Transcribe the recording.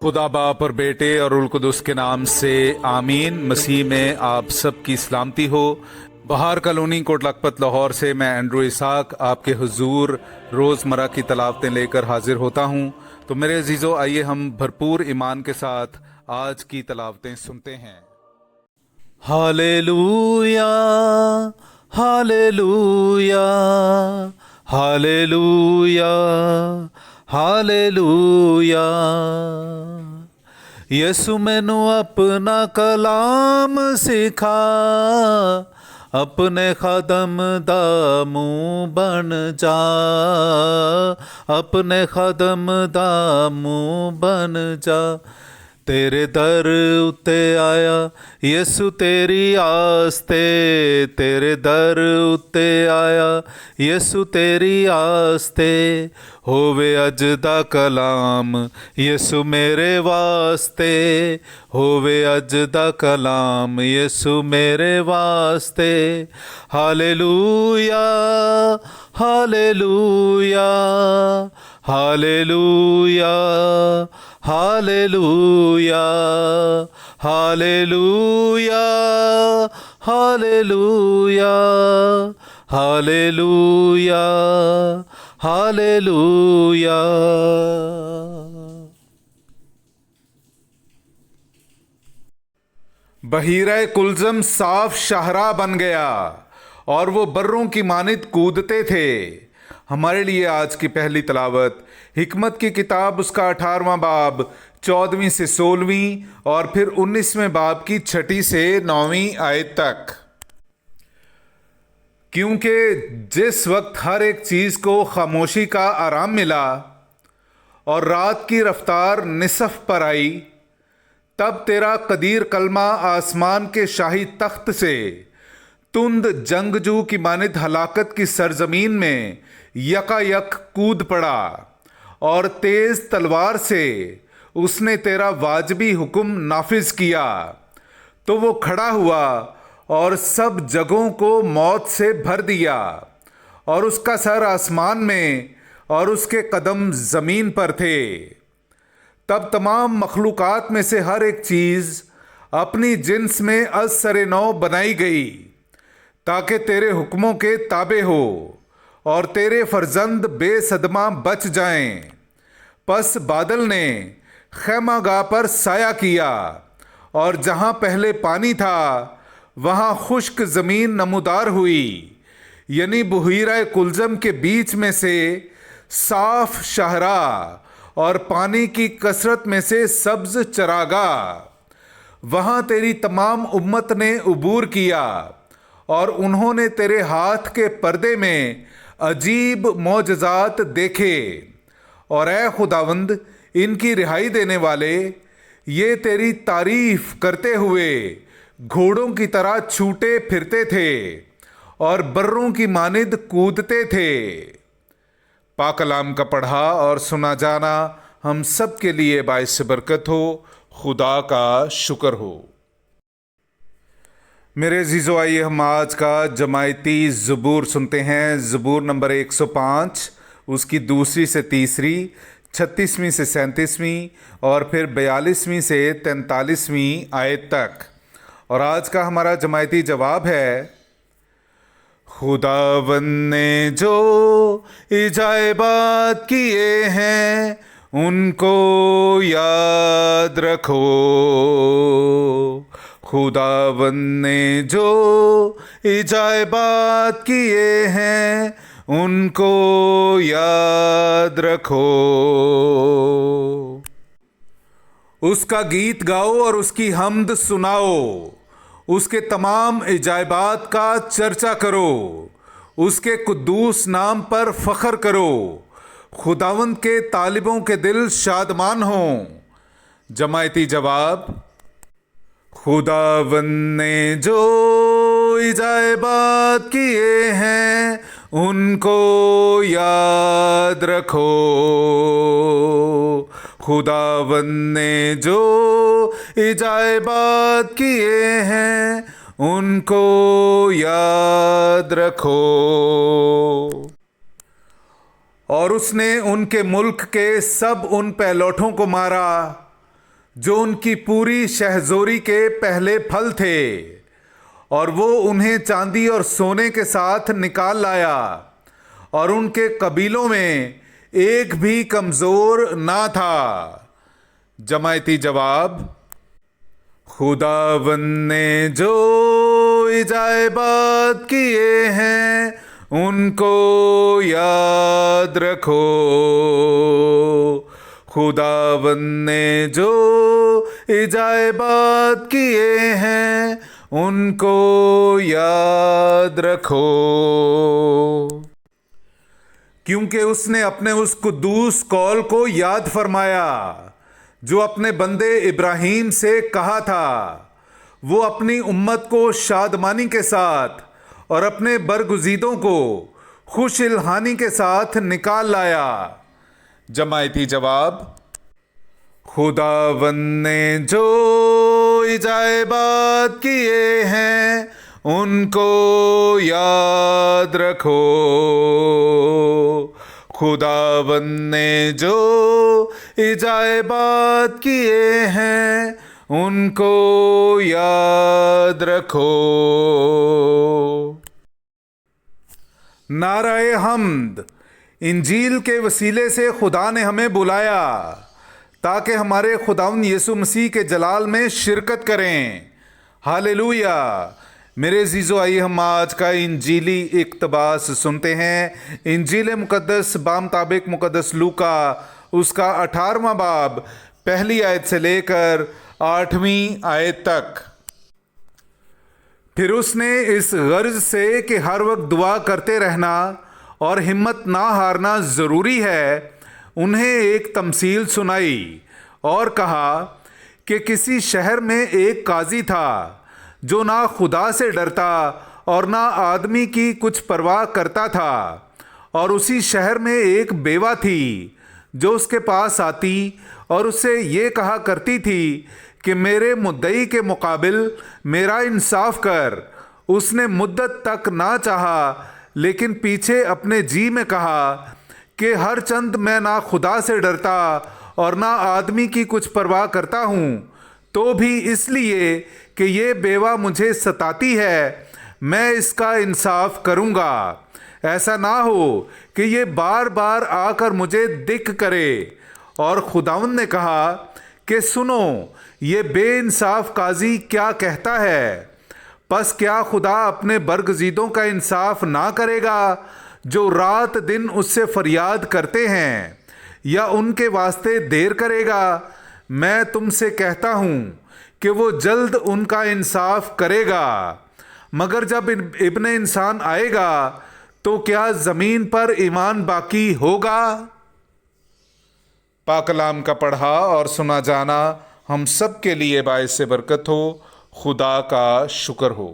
खुदा बाप और बेटे और उल कुदस के नाम से आमीन। मसीह में आप सब की सलामती हो। बहार कॉलोनी कोट लखपत लाहौर से मैं एंड्रू इसाक आपके हुजूर रोज़मर्रा की तलावतें लेकर हाजिर होता हूँ। तो मेरे अजीज़ों, आइए हम भरपूर ईमान के साथ आज की तलावतें सुनते हैं। Hallelujah, hallelujah, hallelujah, hallelujah. यसु मैनू अपना कलाम सिखा, अपने खादम दा मुंह बन जा, अपने खादम दा मुंह बन जा। तेरे दर उत्ते आया यसु तेरी आस्ते, तेरे दर उत्ते आया यसु तेरी आस्ते। होवे अज दा कलाम यसु मेरे वास्ते, होवे अज दा कलाम यसु मेरे वास्ते। Hallelujah, hallelujah, hallelujah, hallelujah, hallelujah, hallelujah, hallelujah, hallelujah. बहीरा कुलज़म साफ शाहरा बन गया और वो बर्रों की मानित कूदते थे। हमारे लिए आज की पहली तलावत हिकमत की किताब उसका 18वां बाब 14वीं से 16वीं और फिर 19वें बाब की 6 से 9वीं आयत तक। क्योंकि जिस वक्त हर एक चीज़ को खामोशी का आराम मिला और रात की रफ्तार निसफ पर आई, तब तेरा कदीर कलमा आसमान के शाही तख्त से तुंद जंगजू की मानित हलाकत की सरजमीन में यकायक कूद पड़ा और तेज तलवार से उसने तेरा वाजबी हुक्म नाफिज किया। तो वो खड़ा हुआ और सब जगहों को मौत से भर दिया, और उसका सर आसमान में और उसके कदम ज़मीन पर थे। तब तमाम मखलूक़ात में से हर एक चीज़ अपनी जिन्स में असर नौ बनाई गई, ताकि तेरे हुक्मों के ताबे हो और तेरे फर्जंद बेसदमा बच जाएं। पस बादल ने खैमागाह पर साया किया, और जहाँ पहले पानी था वहाँ खुश्क ज़मीन नमूदार हुई, यानी बहीरा कुलज़म के बीच में से साफ शाहरा और पानी की कसरत में से सब्ज चरागा। वहाँ तेरी तमाम उम्मत ने उबूर किया और उन्होंने तेरे हाथ के पर्दे में अजीब मौजज़ात देखे। और ए खुदावंद, इनकी रिहाई देने वाले ये तेरी तारीफ करते हुए घोड़ों की तरह छूटे फिरते थे और बर्रों की मानिद कूदते थे। पाक कलाम का पढ़ा और सुना जाना हम सब के लिए बाइस बरकत हो। खुदा का शुक्र हो। मेरे अजीज़ो, आइए हम आज का जमायती ज़बूर सुनते हैं। ज़बूर नंबर 105, उसकी 2 से 3, 36वीं से 37वीं और फिर 42वीं से 43वीं आयत तक। और आज का हमारा जमायती जवाब है, खुदावंद ने जो इजाबात किए हैं उनको याद रखो। खुदावंद ने जो इजाबात किए हैं उनको याद रखो। उसका गीत गाओ और उसकी हम्द सुनाओ, उसके तमाम इजाबात का चर्चा करो, उसके कुद्दूस नाम पर फ़ख्र करो। खुदावंद के तालिबों के दिल शादमान हों। जमायती जवाब, खुदावंद ने जो इजाबात किए हैं उनको याद रखो। खुदावंद ने जो इजाबात किए हैं उनको याद रखो। और उसने उनके मुल्क के सब उन पहलौठों को मारा جو ان کی پوری شہزوری کے پہلے پھل تھے، اور وہ انہیں چاندی اور سونے کے ساتھ نکال لایا، اور ان کے قبیلوں میں ایک بھی کمزور نہ تھا۔ جماعتی جواب: خداوند نے جو عجائبات کیے ہیں ان کو یاد رکھو۔ خداوند نے جو عجائبات کیے ہیں ان کو یاد رکھو، کیونکہ اس نے اپنے اس قدوس قول کو یاد فرمایا جو اپنے بندے ابراہیم سے کہا تھا۔ وہ اپنی امت کو شادمانی کے ساتھ اور اپنے برگزیدوں کو خوش الحانی کے ساتھ نکال لایا۔ جماعتی جواب: خداوند نے جو عجائبات کیے ہیں ان کو یاد رکھو۔ خداوند نے جو عجائبات کیے ہیں ان کو یاد رکھو۔ نعرہ حمد۔ انجیل کے وسیلے سے خدا نے ہمیں بلایا تاکہ ہمارے خداوند یسوع مسیح کے جلال میں شرکت کریں۔ ہاللویا۔ میرے عزیزو، آئیے ہم آج کا انجیلی اقتباس سنتے ہیں۔ انجیل مقدس بامطابق مقدس لوکا، اس کا 18واں باب، پہلی آیت سے لے کر 8ویں آیت تک۔ پھر اس نے اس غرض سے کہ ہر وقت دعا کرتے رہنا اور ہمت نہ ہارنا ضروری ہے، انہیں ایک تمثیل سنائی اور کہا کہ کسی شہر میں ایک قاضی تھا جو نہ خدا سے ڈرتا اور نہ آدمی کی کچھ پرواہ کرتا تھا، اور اسی شہر میں ایک بیوہ تھی جو اس کے پاس آتی اور اس سے یہ کہا کرتی تھی کہ میرے مدعی کے مقابل میرا انصاف کر۔ اس نے مدت تک نہ چاہا، لیکن پیچھے اپنے جی میں کہا کہ ہر چند میں نہ خدا سے ڈرتا اور نہ آدمی کی کچھ پرواہ کرتا ہوں، تو بھی اس لیے کہ یہ بیوہ مجھے ستاتی ہے میں اس کا انصاف کروں گا۔ ایسا نہ ہو کہ یہ بار بار آ کر مجھے دکھ کرے۔ اور خداوند نے کہا کہ سنو، یہ بے انصاف قاضی کیا کہتا ہے؟ پس کیا خدا اپنے برگزیدوں کا انصاف نہ کرے گا جو رات دن اس سے فریاد کرتے ہیں، یا ان کے واسطے دیر کرے گا؟ میں تم سے کہتا ہوں کہ وہ جلد ان کا انصاف کرے گا۔ مگر جب ابن انسان آئے گا تو کیا زمین پر ایمان باقی ہوگا؟ پاک کلام کا پڑھا اور سنا جانا ہم سب کے لیے باعث برکت ہو۔ خدا کا شکر ہو۔